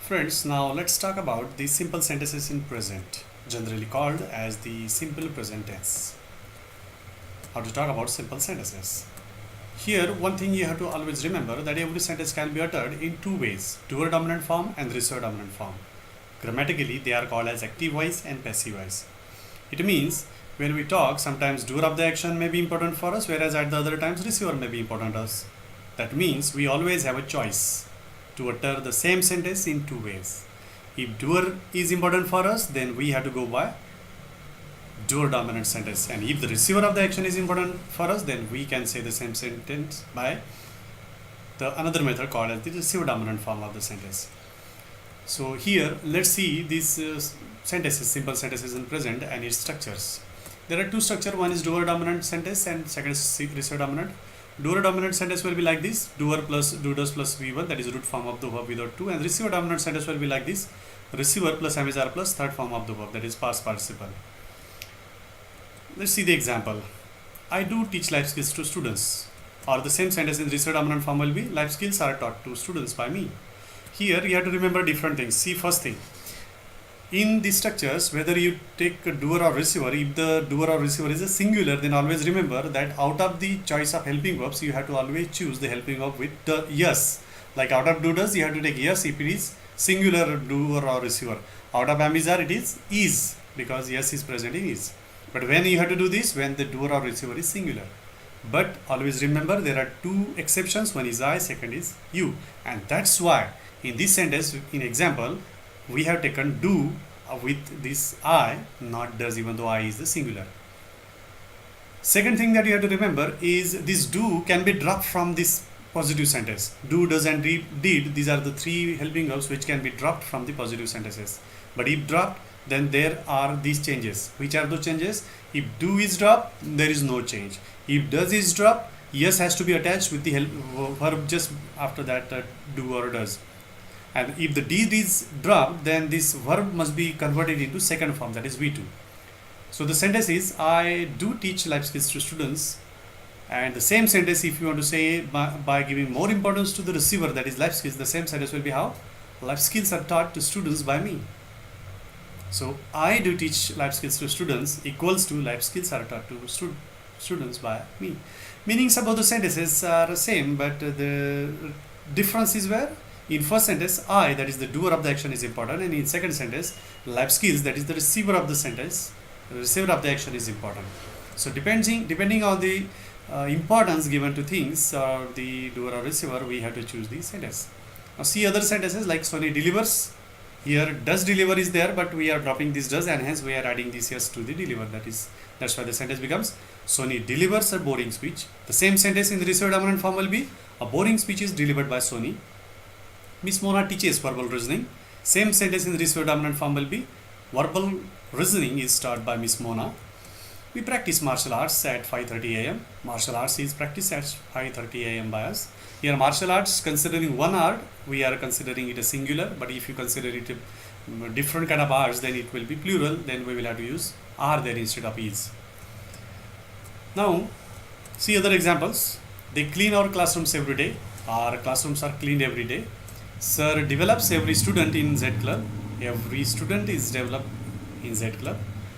Friends, now let's talk about the simple sentences in present, generally called as the simple present tense. How to talk about simple sentences. Here, one thing you have to always remember that every sentence can be uttered in two ways, doer dominant form and receiver dominant form. Grammatically, they are called as active voice and passive voice. It means when we talk, sometimes doer of the action may be important for us, whereas at the other times receiver may be important to us. That means we always have a choice to utter the same sentence in two ways. If doer is important for us, then we have to go by doer dominant sentence, and if the receiver of the action is important for us, then we can say the same sentence by the another method called as the receiver dominant form of the sentence. So here let's see these sentences, simple sentences in present and its structures. There are two structures. One is doer dominant sentence and second is receiver dominant. Doer dominant sentence will be like this: doer plus do does plus V1, that is root form of the verb without to. And receiver dominant sentence will be like this: receiver plus MSR plus third form of the verb, that is past participle. Let's see the example. I do teach life skills to students. Or the same sentence in receiver dominant form will be: life skills are taught to students by me. Here you have to remember different things. See, first thing, in these structures, whether you take a doer or receiver, if the doer or receiver is a singular, then always remember that out of the choice of helping verbs, you have to always choose the helping verb with the yes. Like out of do does, you have to take yes if it is singular doer or receiver. Out of am it is, because yes is present in is. But when you have to do this, when the doer or receiver is singular. But always remember there are two exceptions. One is I, second is you. And that's why in this sentence, in example, we have taken do with this I, not does, even though I is the singular. Second thing that you have to remember is this do can be dropped from this positive sentence. Do, does and did, these are the three helping verbs which can be dropped from the positive sentences. But if dropped, then there are these changes. Which are those changes? If do is dropped, there is no change. If does is dropped, yes has to be attached with the verb just after that do or does. And if the did is dropped, then this verb must be converted into second form, that is V2. So the sentence is: I do teach life skills to students. And the same sentence, if you want to say by giving more importance to the receiver, that is life skills, the same sentence will be how? Life skills are taught to students by me. So I do teach life skills to students equals to life skills are taught to students by me. Meanings about the sentences are the same, but the difference is where in first sentence I, that is the doer of the action, is important, and in second sentence life skills, that is the receiver of the sentence, the receiver of the action is important. So depending on the importance given to things or the doer or receiver, we have to choose the sentence. Now see other sentences like Sony delivers. Here does deliver is there, but we are dropping this does, and hence we are adding this yes to the deliver. That's why the sentence becomes Sony delivers a boring speech. The same sentence in the receiver dominant form will be: a boring speech is delivered by Sony. Miss Mona teaches verbal reasoning. Same sentence in the receiver dominant form will be: verbal reasoning is taught by Miss Mona. We practice martial arts at 5:30 a.m. Martial arts is practiced at 5:30 a.m. by us. Here martial arts, considering one art, we are considering it a singular, but if you consider it a different kind of arts, then it will be plural, then we will have to use are there instead of is. Now see other examples. They clean our classrooms every day. Our classrooms are cleaned every day. Sir develops every student in Z Club. Every student is developed in Z Club.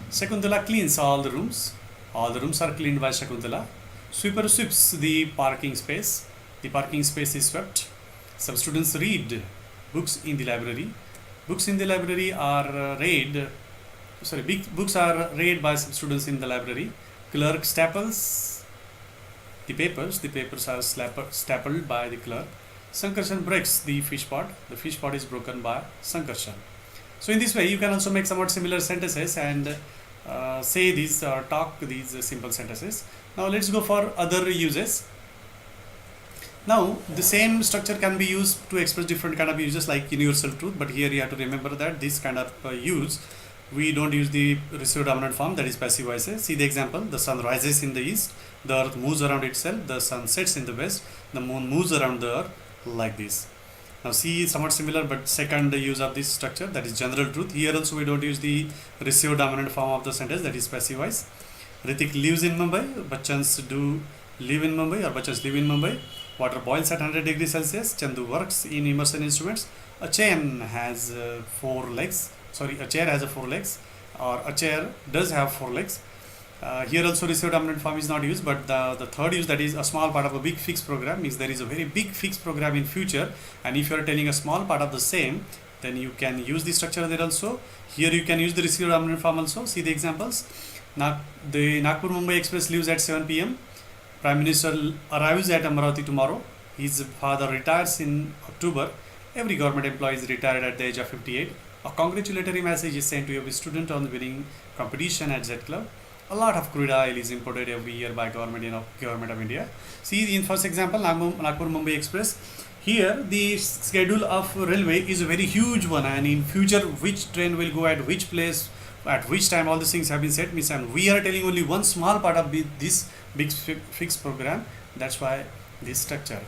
Shakuntala cleans all the rooms. All the rooms are cleaned by Shakuntala. Sweeper sweeps the parking space. The parking space is swept. Some students read books in the library. Books in the library are books are read by some students in the library. Clerk staples the papers. The papers are stapled by the clerk. Sankarshan breaks the fish pot. The fish pot is broken by Sankarshan. So in this way, you can also make somewhat similar sentences and say these or talk these simple sentences. Now let's go for other uses. Now the same structure can be used to express different kind of uses like universal truth, but here you have to remember that this kind of use, we don't use the receiver dominant form, that is passive voice. See the example: the sun rises in the east, the earth moves around itself, the sun sets in the west, the moon moves around the earth, like this. Now see, somewhat similar, but second use of this structure, that is general truth. Here also we don't use the receiver dominant form of the sentence, that is passive voice. Ritik lives in Mumbai. Bachchans do live in Mumbai, or Bachchans live in Mumbai. Water boils at 100 degrees Celsius. Chandu works in immersion instruments. A chain has four legs. Sorry, a chair has a four legs, or a chair does have four legs. Here also receive dominant form is not used, but the third use, that is a small part of a big fixed program, means there is a very big fixed program in future, and if you are telling a small part of the same, then you can use the structure there also. Here you can use the receive dominant form also. See the examples. Now the Nagpur Mumbai Express leaves at 7 p.m. Prime Minister arrives at Amaravati tomorrow. His father retires in October. Every government employee is retired at the age of 58. A congratulatory message is sent to every student on winning competition at Z Club. A lot of crude oil is imported every year by government of India. See in first example, Nagpur Mumbai Express. Here the schedule of railway is a very huge one, and in future which train will go at which place at which time, all these things have been set. Means, and we are telling only one small part of this big fixed program. That's why this structure.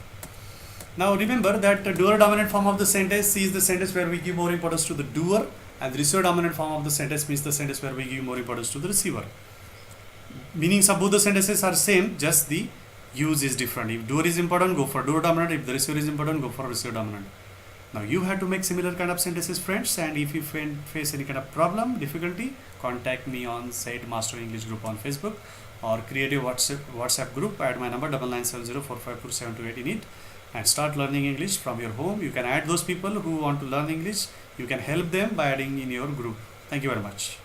Now remember that the doer dominant form of the sentence is the sentence where we give more importance to the doer, and the receiver dominant form of the sentence means the sentence where we give more importance to the receiver. Meanings of both the sentences are same, just the use is different. If doer is important, go for doer dominant. If the receiver is important, go for receiver dominant. Now you have to make similar kind of sentences, friends, and if you face any kind of problem, difficulty, contact me on Said Master English group on Facebook, or create a WhatsApp group. Add my number 9970454728 in it, and start learning English from your home. You can add those people who want to learn English. You can help them by adding in your group. Thank you very much.